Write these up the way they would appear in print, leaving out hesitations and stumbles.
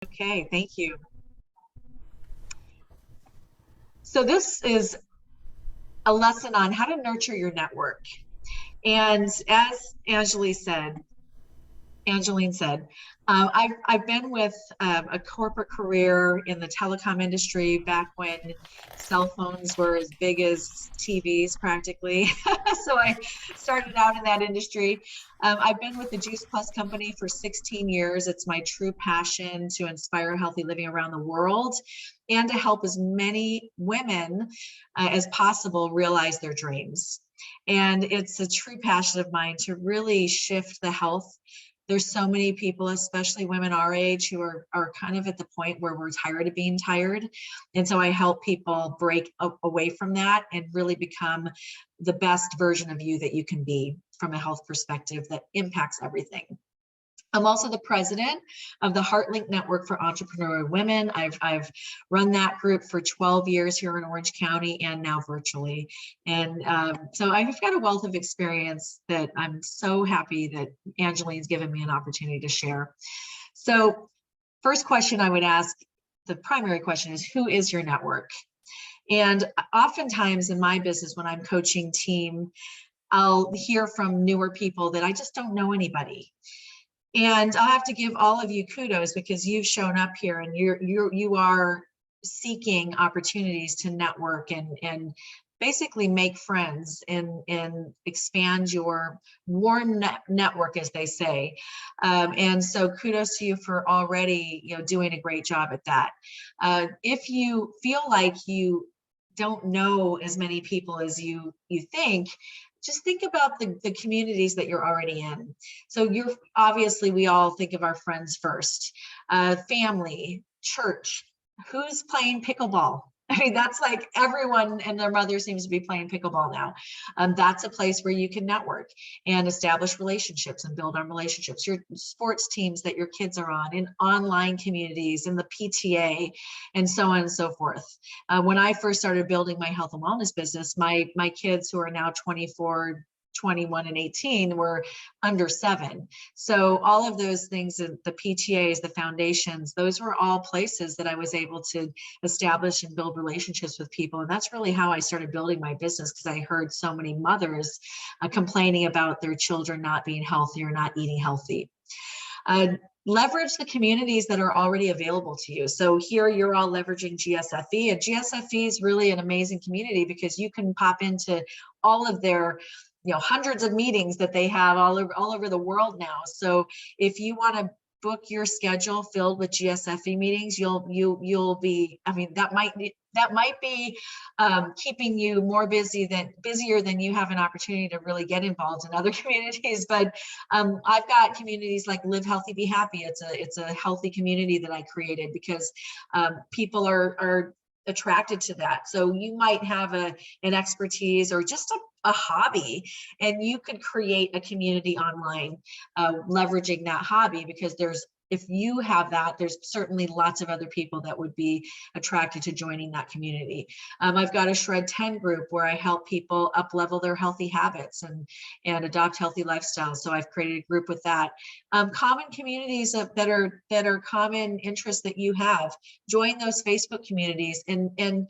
Okay, thank you. So this is a lesson on how to nurture your network. And as Angeline said, I've been with a corporate career in the telecom industry back when cell phones were as big as TVs practically. So I started out in that industry. I've been with the Juice Plus company for 16 years. It's my true passion to inspire healthy living around the world and to help as many women as possible realize their dreams. And it's a true passion of mine to really shift the health. There's so many people, especially women our age, who are kind of at the point where we're tired of being tired. And so I help people break away from that and really become the best version of you that you can be from a health perspective that impacts everything. I'm also the president of the HeartLink Network for Entrepreneurial Women. I've run that group for 12 years here in Orange County and now virtually. And so I've got a wealth of experience that I'm so happy that Angeline's given me an opportunity to share. So first question I would ask, the primary question is, who is your network? And oftentimes in my business, when I'm coaching team, I'll hear from newer people that I just don't know anybody. And I'll have to give all of you kudos because you've shown up here and you are seeking opportunities to network and basically make friends and expand your warm network, as they say. And so kudos to you for already, doing a great job at that. If you feel like you don't know as many people as you think, just think about the communities that you're already in. So obviously, we all think of our friends first, family, church, who's playing pickleball? I mean, that's like everyone and their mother seems to be playing pickleball now. That's a place where you can network and establish relationships and build on relationships. Your sports teams that your kids are on, in online communities, in the PTA, and so on and so forth. When I first started building my health and wellness business, my kids, who are now 24, 21 and 18, were under 7. So all of those things, the PTAs, the foundations, those were all places that I was able to establish and build relationships with people. And that's really how I started building my business, because I heard so many mothers complaining about their children not being healthy or not eating healthy. Leverage the communities that are already available to you. So here you're all leveraging GSFE, and GSFE is really an amazing community because you can pop into all of their hundreds of meetings that they have all over the world now. So if you want to book your schedule filled with GSFE meetings, you'll be, I mean, that might be keeping you busier than you have an opportunity to really get involved in other communities. But I've got communities like Live Healthy, Be Happy. It's a healthy community that I created because people are attracted to that. So you might have an expertise or just a hobby, and you could create a community online leveraging that hobby, because if you have that, there's certainly lots of other people that would be attracted to joining that community. I've got a Shred 10 group where I help people up-level their healthy habits and adopt healthy lifestyles. So I've created a group with that. Common communities that are common interests that you have, join those Facebook communities. And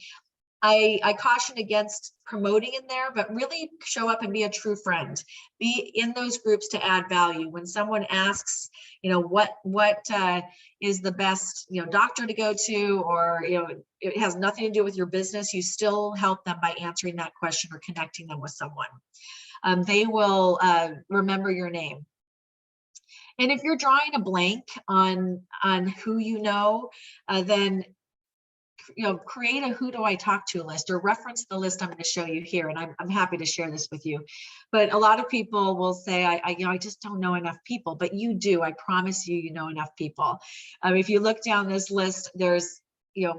I caution against promoting in there, but really show up and be a true friend. Be in those groups to add value. When someone asks, what is the best, doctor to go to, or, it has nothing to do with your business, you still help them by answering that question or connecting them with someone. They will remember your name. And if you're drawing a blank on who then create a who do I talk to list, or reference the list I'm going to show you here. And I'm happy to share this with you. But a lot of people will say, I just don't know enough people, but you do. I promise you know enough people. If you look down this list, there's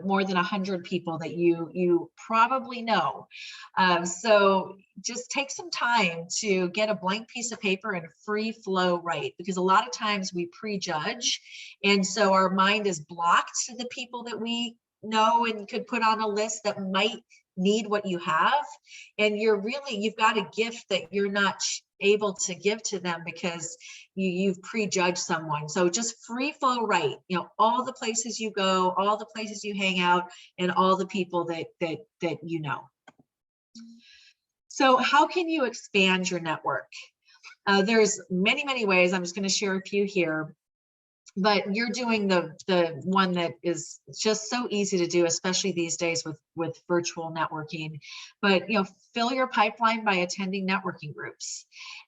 more than 100 people that you probably know. So just take some time to get a blank piece of paper and free flow write, because a lot of times we prejudge. And so our mind is blocked to the people that we know and could put on a list that might need what you have, and you've got a gift that you're not able to give to them because you've prejudged someone. So just free flow, right? All the places you go, all the places you hang out, and all the people that you know. So how can you expand your network? There's many ways. I'm just going to share a few here. But you're doing the one that is just so easy to do, especially these days with virtual networking. But fill your pipeline by attending networking groups.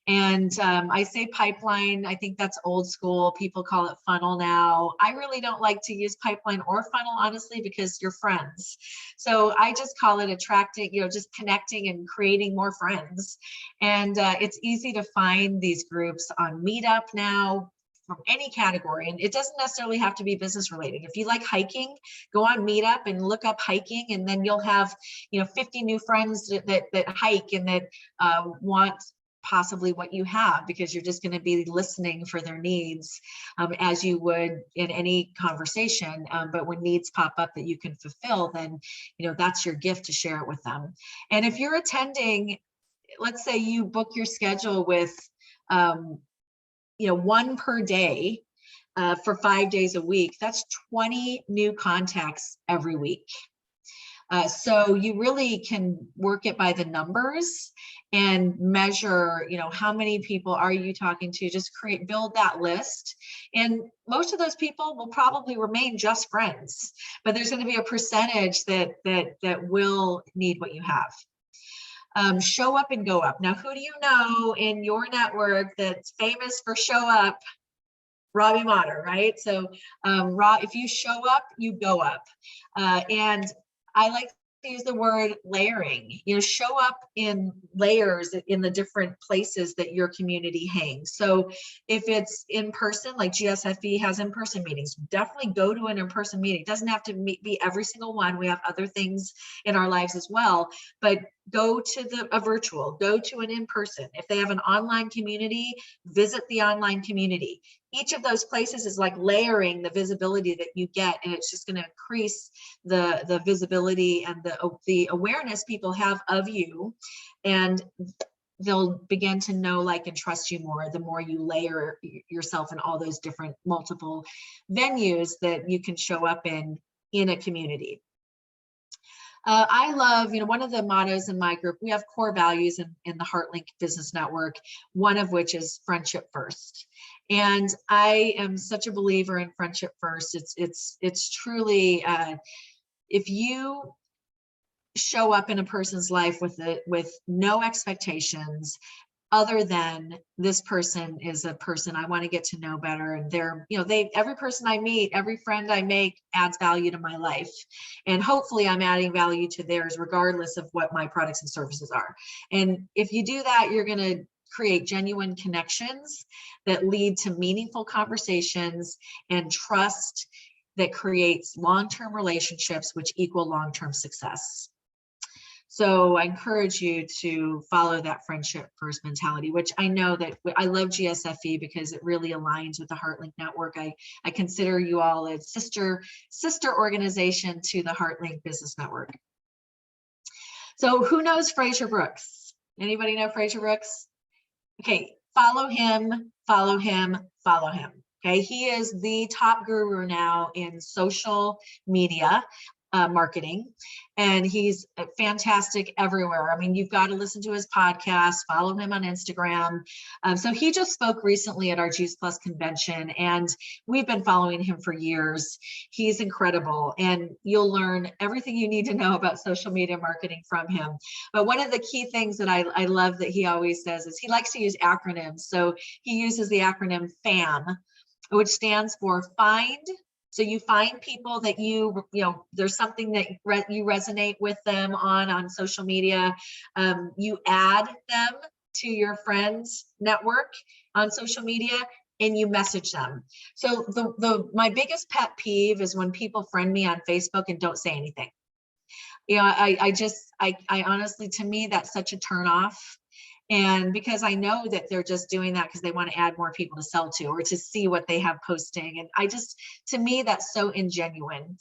And I say pipeline, I think that's old school. People call it funnel now. I really don't like to use pipeline or funnel, honestly, because you're friends. So I just call it attracting, just connecting and creating more friends. And it's easy to find these groups on Meetup now, from any category, and it doesn't necessarily have to be business related. If you like hiking, go on Meetup and look up hiking, and then you'll have 50 new friends that hike and that want possibly what you have, because you're just going to be listening for their needs, as you would in any conversation. But when needs pop up that you can fulfill, then that's your gift to share it with them. And if you're attending, let's say you book your schedule with one per day for 5 days a week, that's 20 new contacts every week. So you really can work it by the numbers and measure, how many people are you talking to? Just build that list. And most of those people will probably remain just friends, but there's going to be a percentage that will need what you have. Show up and go up. Now, who do you know in your network that's famous for show up? Robbie Motter, right? So if you show up, you go up. And I like to use the word layering. Show up in layers in the different places that your community hangs. So if it's in person, like GSFE has in-person meetings, definitely go to an in-person meeting. It doesn't have to be every single one. We have other things in our lives as well, but go to a virtual, go to an in-person. If they have an online community, visit the online community. Each of those places is like layering the visibility that you get, and it's just going to increase the visibility and the awareness people have of you, and they'll begin to know, like, and trust you more the more you layer yourself in all those different multiple venues that you can show up in a community. I love, one of the mottos in my group, we have core values in the HeartLink Business Network, one of which is friendship first. And I am such a believer in friendship first. It's truly, if you show up in a person's life with no expectations other than this person is a person I want to get to know better, and every person I meet, every friend I make adds value to my life, and hopefully I'm adding value to theirs regardless of what my products and services are. And if you do that, you're going to create genuine connections that lead to meaningful conversations and trust that creates long-term relationships which equal long-term success. So I encourage you to follow that friendship first mentality, which I know that I love GSFE because it really aligns with the HeartLink Network. I consider you all a sister organization to the HeartLink Business Network. So who knows Fraser Brooks? Anybody know Fraser Brooks? Okay, follow him, follow him, follow him. Okay, he is the top guru now in social media marketing, and he's fantastic everywhere. I mean, you've got to listen to his podcast, follow him on Instagram. So he just spoke recently at our Juice Plus convention, and we've been following him for years. He's incredible, and you'll learn everything you need to know about social media marketing from him. But one of the key things that I love that he always says is he likes to use acronyms. So he uses the acronym FAM, which stands for find. So you find people that there's something that you resonate with them on social media. You add them to your friends' network on social media, and you message them. So my biggest pet peeve is when people friend me on Facebook and don't say anything. I honestly, to me, that's such a turnoff. And because I know that they're just doing that because they want to add more people to sell to or to see what they have posting. And to me, that's so ingenuine.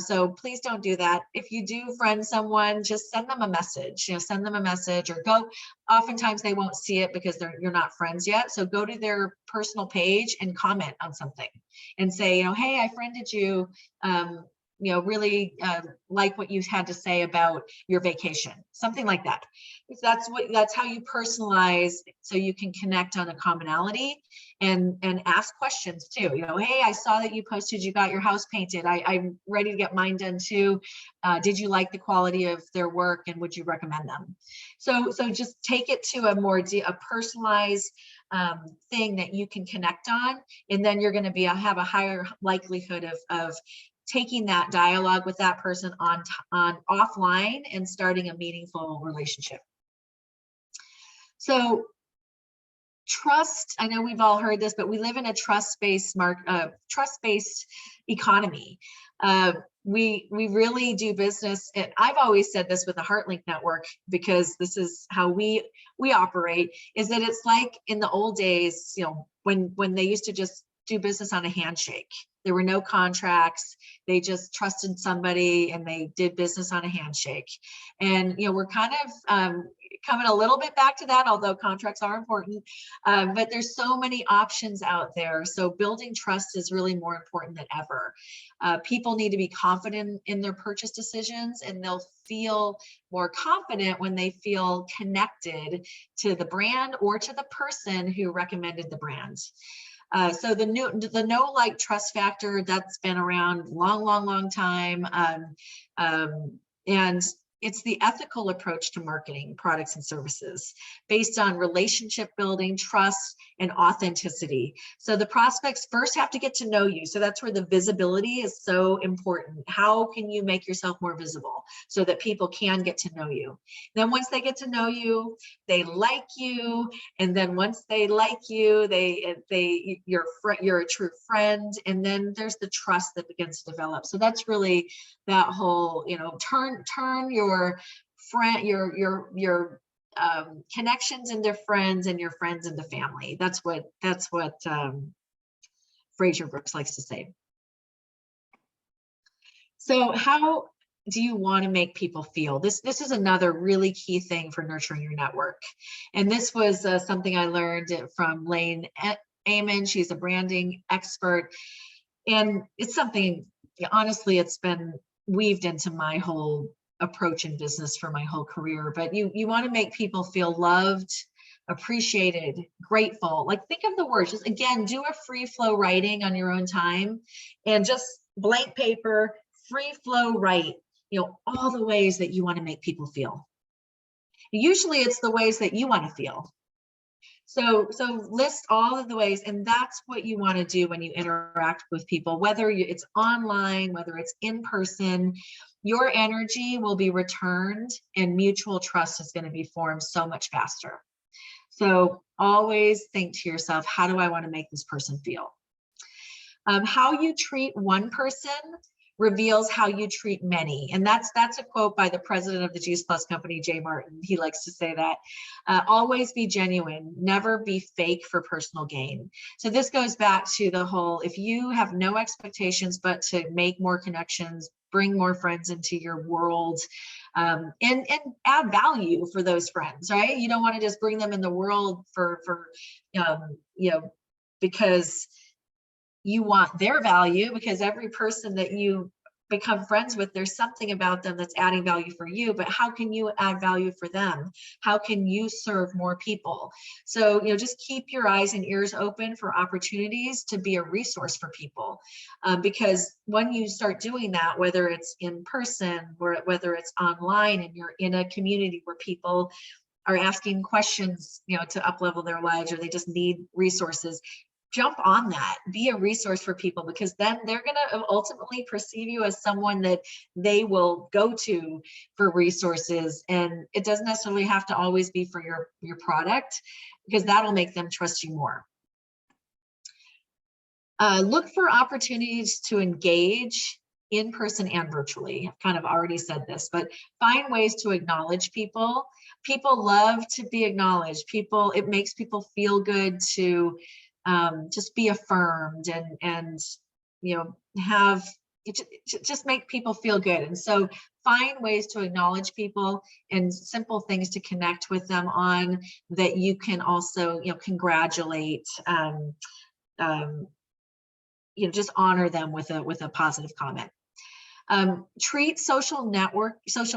So please don't do that. If you do friend someone, just send them a message, send them a message or go. Oftentimes they won't see it because you're not friends yet. So go to their personal page and comment on something and say, hey, I friended you. Really like what you had to say about your vacation, something like that. That's how you personalize, so you can connect on a commonality and ask questions too. Hey, I saw that you posted you got your house painted. I'm ready to get mine done too. Did you like the quality of their work and would you recommend them? So just take it to a personalized thing that you can connect on, and then you're going to have a higher likelihood of taking that dialogue with that person on offline and starting a meaningful relationship. So trust, I know we've all heard this, but we live in a trust-based economy. We really do business, and I've always said this with the HeartLink network, because this is how we operate, is that it's like in the old days, when they used to just do business on a handshake. There were no contracts. They just trusted somebody and they did business on a handshake. And, we're kind of coming a little bit back to that, although contracts are important, but there's so many options out there. So building trust is really more important than ever. People need to be confident in their purchase decisions, and they'll feel more confident when they feel connected to the brand or to the person who recommended the brand. So the know, like, trust factor, that's been around long time. And it's the ethical approach to marketing products and services based on relationship building, trust, and authenticity. So the prospects first have to get to know you. So that's where the visibility is so important. How can you make yourself more visible so that people can get to know you? Then once they get to know you, they like you. And then once they like you, you're a true friend. And then there's the trust that begins to develop. So that's really that whole, turn your friend, your connections into friends and your friends into family. That's what Fraser Brooks likes to say. So how do you want to make people feel? This is another really key thing for nurturing your network. And this was something I learned from Lane Amon. She's a branding expert. And it's something, honestly, it's been weaved into my whole approach in business for my whole career. But you want to make people feel loved, appreciated, grateful. Like, think of the words. Just, again, do a free flow writing on your own time, and just blank paper, free flow write, all the ways that you want to make people feel. Usually it's the ways that you want to feel. So list all of the ways, and that's what you want to do when you interact with people, whether it's online, whether it's in person. Your energy will be returned and mutual trust is going to be formed so much faster. So always think to yourself, how do I want to make this person feel? How you treat one person reveals how you treat many. And that's a quote by the president of the Juice Plus company, Jay Martin. He likes to say that. Always be genuine, never be fake for personal gain. So this goes back to the whole, if you have no expectations but to make more connections, bring more friends into your world, and add value for those friends, right? You don't want to just bring them in the world for because you want their value, because every person that you become friends with, there's something about them that's adding value for you, but how can you add value for them? How can you serve more people? So, just keep your eyes and ears open for opportunities to be a resource for people. Because when you start doing that, whether it's in person or whether it's online and you're in a community where people are asking questions, to up-level their lives, or they just need resources, jump on that, be a resource for people, because then they're going to ultimately perceive you as someone that they will go to for resources. And it doesn't necessarily have to always be for your product, because that'll make them trust you more. Look for opportunities to engage in person and virtually. I've kind of already said this, but find ways to acknowledge people. People love to be acknowledged. It makes people feel good to just be affirmed and have just make people feel good. And so find ways to acknowledge people and simple things to connect with them on, that you can also congratulate, just honor them with a positive comment. Treat social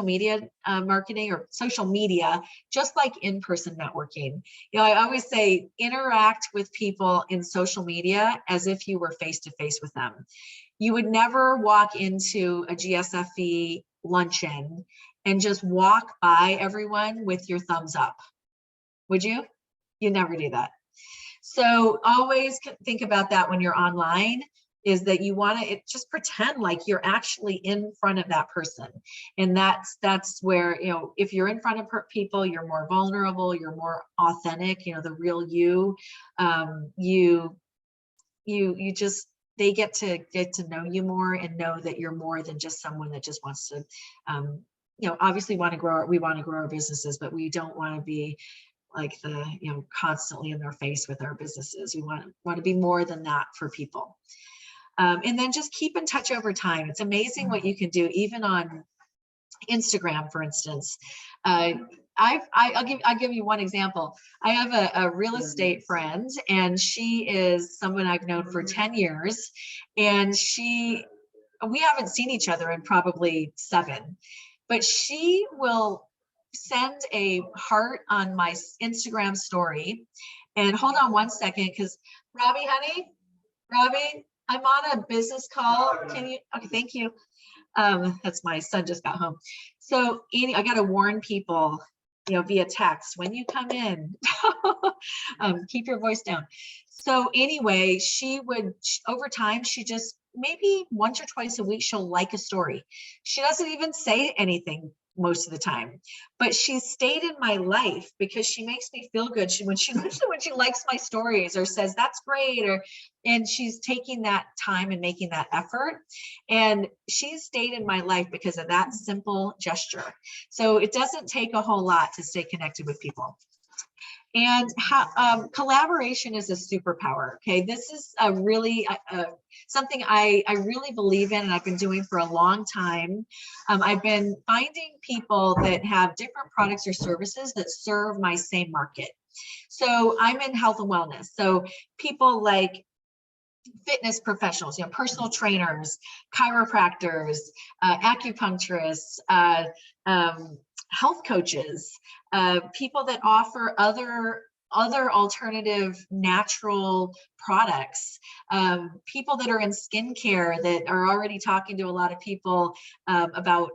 media marketing or social media just like in-person networking. I always say interact with people in social media as if you were face-to-face with them. You would never walk into a GSFE luncheon and just walk by everyone with your thumbs up, would you? You never do that. So always think about that when you're online, is that you want to just pretend like you're actually in front of that person. And that's where, if you're in front of people, you're more vulnerable, you're more authentic, the real you. They get to know you more and know that you're more than just someone that just wants to, obviously we want to grow our businesses, but we don't want to be like constantly in their face with our businesses. We want to be more than that for people. And then just keep in touch over time. It's amazing what you can do, even on Instagram, for instance. I'll give you one example. I have a real estate friend, and she is someone I've known for 10 years, and we haven't seen each other in probably 7, but she will send a heart on my Instagram story. And hold on one second, because Robbie, I'm on a business call. Can you? Okay, thank you. That's my son just got home. So I got to warn people, via text, when you come in, keep your voice down. So anyway, over time, she just maybe once or twice a week, she'll like a story. She doesn't even say anything most of the time, but she's stayed in my life because she makes me feel good. When she likes my stories or says that's great, and she's taking that time and making that effort, and she's stayed in my life because of that simple gesture. So it doesn't take a whole lot to stay connected with people. And collaboration is a superpower. Okay, this is a really something I really believe in, and I've been doing for a long time. I've been finding people that have different products or services that serve my same market. So I'm in health and wellness. So people like fitness professionals, personal trainers, chiropractors, acupuncturists, health coaches, people that offer other alternative natural products, people that are in skincare that are already talking to a lot of people about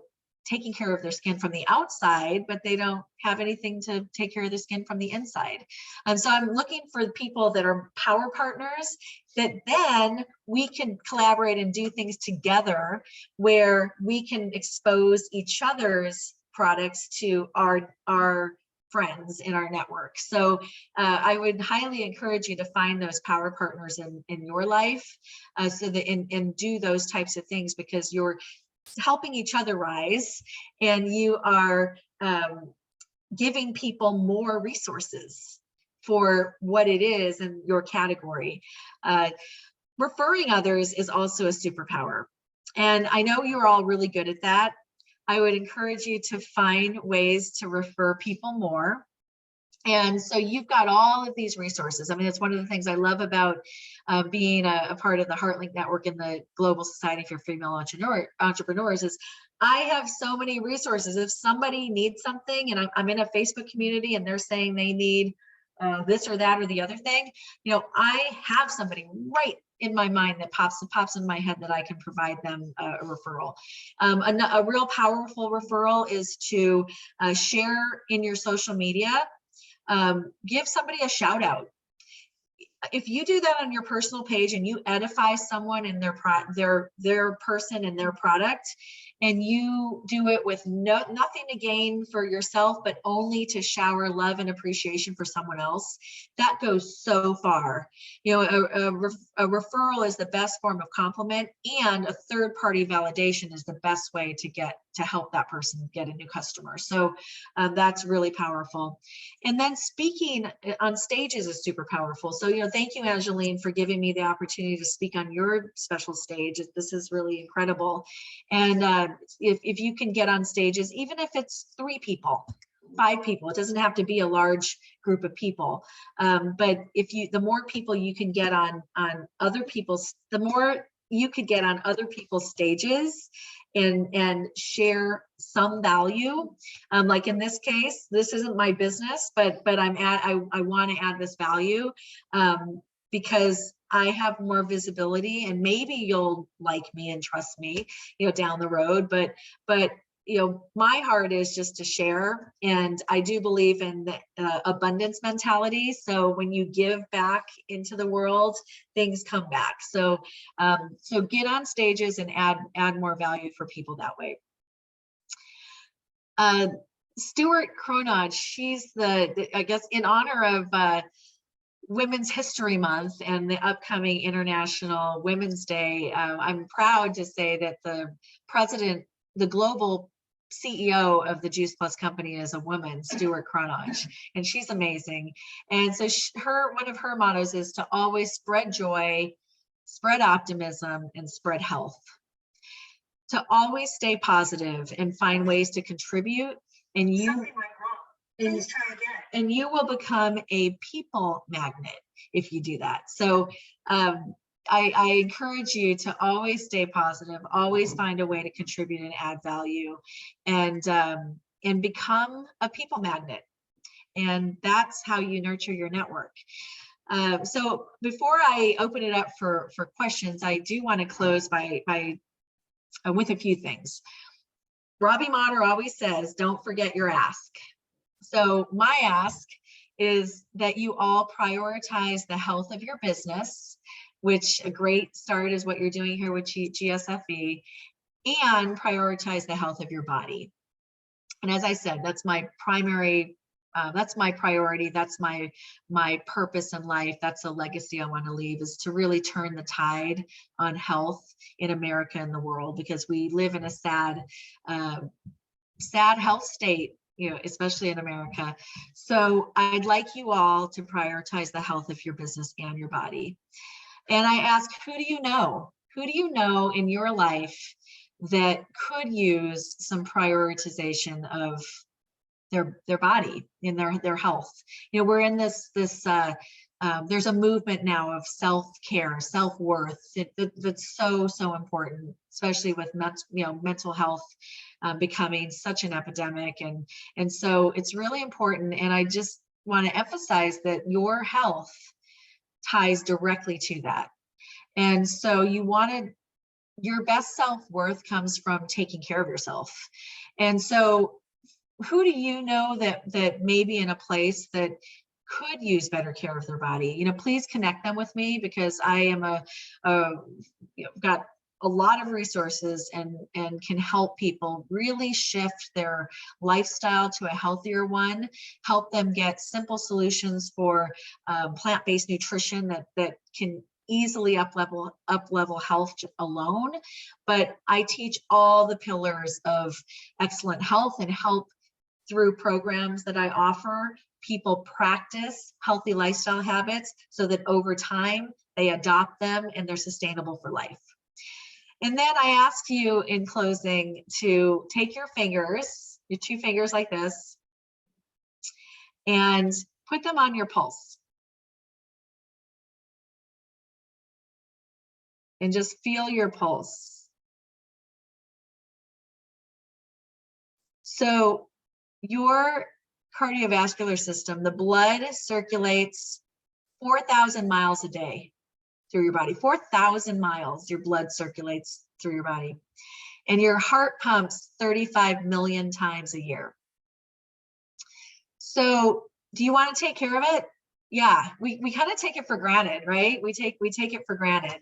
taking care of their skin from the outside, but they don't have anything to take care of their skin from the inside. So I'm looking for people that are power partners, that then we can collaborate and do things together where we can expose each other's products to our friends in our network. So I would highly encourage you to find those power partners in your life, so that and do those types of things, because you're helping each other rise, and you are giving people more resources for what it is in your category. Referring others is also a superpower, and I know you're all really good at that. I would encourage you to find ways to refer people more. And so you've got all of these resources. I mean, it's one of the things I love about being a part of the HeartLink Network in the Global Society for Female Entrepreneurs is I have so many resources. If somebody needs something, and I'm in a Facebook community and they're saying they need this or that or the other thing, I have somebody right in my mind that pops in my head that I can provide them a referral. A real powerful referral is to share in your social media. Give somebody a shout out. if you do that on your personal page and you edify someone in their person and their product, and you do it with nothing to gain for yourself, but only to shower love and appreciation for someone else, that goes so far. You know, a referral is the best form of compliment, and a third-party validation is the best way to help that person get a new customer. So that's really powerful. And then speaking on stages is super powerful. So, you know, thank you, Angeline, for giving me the opportunity to speak on your special stage. This is really incredible. And if you can get on stages, even if it's 3 people, 5 people, it doesn't have to be a large group of people. But the more people you can get on other people's, the more you could get on other people's stages and share some value. Like in this case, this isn't my business, but I want to add this value because I have more visibility, and maybe you'll like me and trust me, you know, down the road. But you know, my heart is just to share, and I do believe in the abundance mentality. So when you give back into the world, things come back. So so get on stages and add more value for people that way. Stuart Cronage, she's I guess in honor of Women's History Month and the upcoming International Women's Day, I'm proud to say that the global CEO of the Juice Plus company is a woman, Stuart Cronage, and she's amazing. And so one of her mottos is to always spread joy, spread optimism, and spread health. To always stay positive and find ways to contribute, and you will become a people magnet if you do that. So I encourage you to always stay positive, always find a way to contribute and add value, and become a people magnet. And that's how you nurture your network. So before I open it up for questions, I do want to close with a few things. Robbie Motter always says, don't forget your ask. So my ask is that you all prioritize the health of your business, which a great start is what you're doing here with GSFE, and prioritize the health of your body. And as I said, that's my primary, that's my priority. That's my purpose in life. That's a legacy I want to leave, is to really turn the tide on health in America and the world, because we live in a sad health state, you know, especially in America. So I'd like you all to prioritize the health of your business and your body. And I ask, who do you know? Who do you know in your life that could use some prioritization of their body, in their health? You know, we're in this there's a movement now of self-care, self-worth. That's so important, especially with mental health becoming such an epidemic, and so it's really important. And I just want to emphasize that your health ties directly to that. And so your best self-worth comes from taking care of yourself. And so who do you know that may be in a place that could use better care of their body? You know, please connect them with me, because I am got a lot of resources and can help people really shift their lifestyle to a healthier one, help them get simple solutions for plant-based nutrition that can easily up level health alone. But I teach all the pillars of excellent health and help through programs that I offer people practice healthy lifestyle habits so that over time they adopt them and they're sustainable for life. And then I ask you in closing to take your 2 fingers like this, and put them on your pulse. And just feel your pulse. So your cardiovascular system, the blood circulates 4,000 miles a day through your body. 4,000 miles your blood circulates through your body. And your heart pumps 35 million times a year. So do you want to take care of it? Yeah, we kind of take it for granted, right? We take it for granted.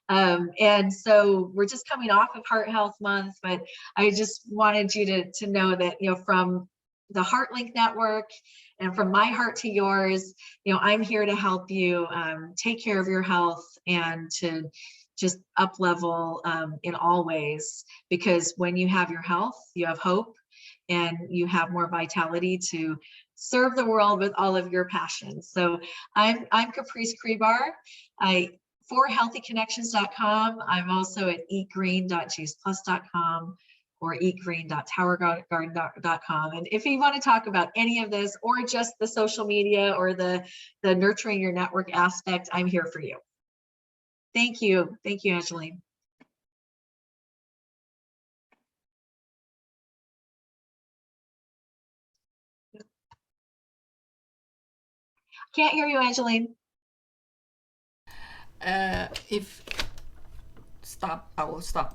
And so we're just coming off of Heart Health Month, but I just wanted you to know that, you know, from the HeartLink Network and from my heart to yours, you know, I'm here to help you take care of your health and to just up level in all ways, because when you have your health, you have hope and you have more vitality to serve the world with all of your passions. So I'm Caprice Crebar. I for healthyconnections.com. I'm also at eatgreen.juiceplus.com or eatgreen.towergarden.com. And if you want to talk about any of this or just the social media or the nurturing your network aspect, I'm here for you. Thank you. Thank you, Angeline. Can't hear you, Angeline. If stop, I will stop.